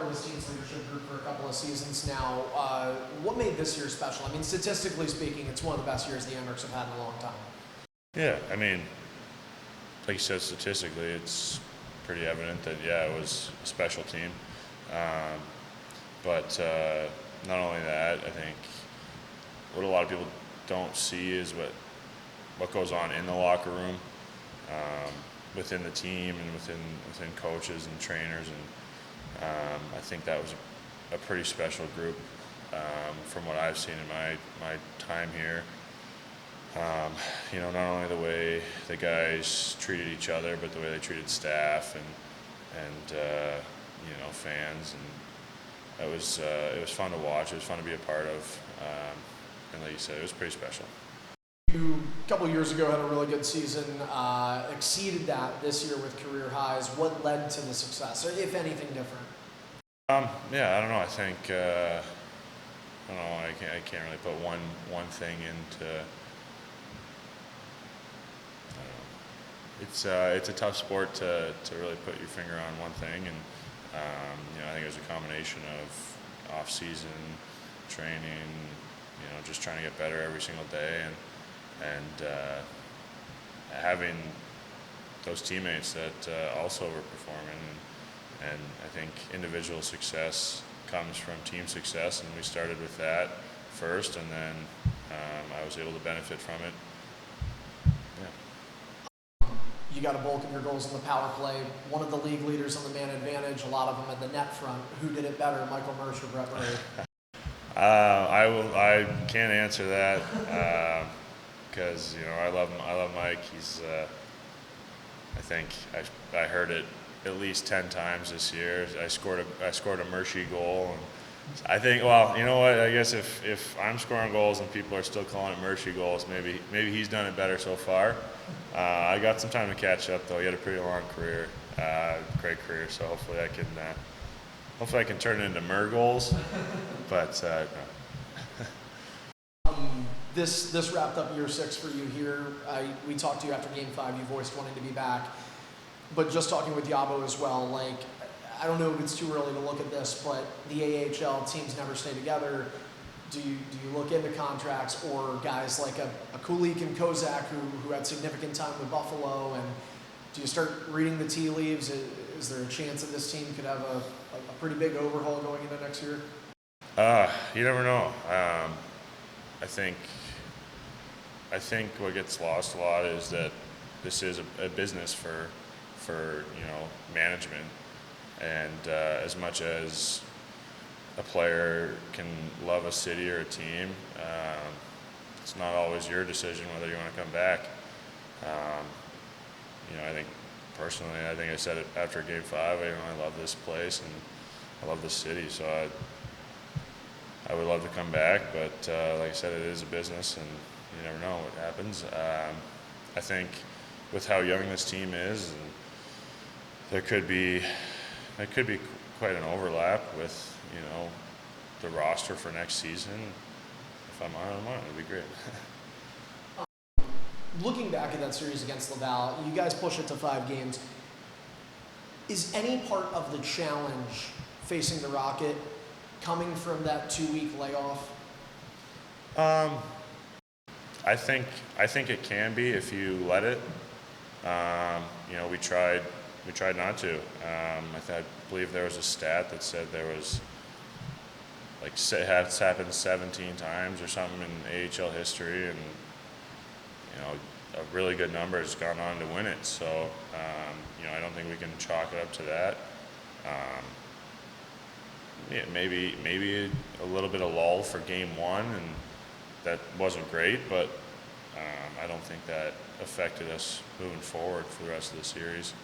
of this team's leadership group for a couple of seasons now. What made this year special? I mean, statistically speaking, it's one of the best years the Amerks have had in a long time. Yeah, I mean, like you said, statistically, it's pretty evident that, yeah, it was a special team. But not only that, I think what a lot of people don't see is what goes on in the locker room, within the team and within coaches and trainers, and I think that was a pretty special group from what I've seen in my time here. Not only the way the guys treated each other, but the way they treated staff and fans, and it was fun to watch. It was fun to be a part of, and like you said, it was pretty special. You, a couple of years ago, had a really good season, exceeded that this year with career highs. What led to the success, or if anything different? Yeah, I don't know. I think I don't know. I can't really put one thing into. It's a tough sport to really put your finger on one thing, and I think it was a combination of off-season training, just trying to get better every single day, and having those teammates that also were performing, and I think individual success comes from team success, and we started with that first, and then I was able to benefit from it. You got a bulk of your goals in the power play, one of the league leaders on the man advantage, a lot of them at the net front. Who did it better, Michael Mersch or Brett Murray? I can't answer that because I love Mike. He's I think I heard it at least 10 times this year. I scored a Mercy goal, and I think, well, you know what? I guess if I'm scoring goals and people are still calling it Mercy goals, maybe he's done it better so far. I got some time to catch up though. He had a pretty long career, great career. So hopefully I can turn it into Mer goals. But no. This wrapped up year 6 for you here. We talked to you after Game 5. You voiced wanting to be back, but just talking with Yabo as well. Like, I don't know if it's too early to look at this, but the AHL teams never stay together. Do you look into contracts or guys like a Kulik and Kozak who had significant time with Buffalo, and do you start reading the tea leaves? Is there a chance that this team could have a pretty big overhaul going into next year? You never know. I think what gets lost a lot is that this is a business for management, and as much as a player can love a city or a team, it's not always your decision whether you want to come back. I think personally, I said it after Game 5. I love this place and I love this city, so I would love to come back. But like I said, it is a business, and you never know what happens. I think with how young this team is, and there could be quite an overlap with the roster for next season. If I'm on it, it'd be great. Looking back at that series against Laval, you guys push it to 5 games. Is any part of the challenge facing the Rocket coming from that 2-week layoff? I think it can be if you let it. We tried not to. I believe there was a stat that said there was it's happened 17 times or something in AHL history, and a really good number has gone on to win it. So I don't think we can chalk it up to that. Maybe a little bit of lull for Game 1, and that wasn't great, but I don't think that affected us moving forward for the rest of the series.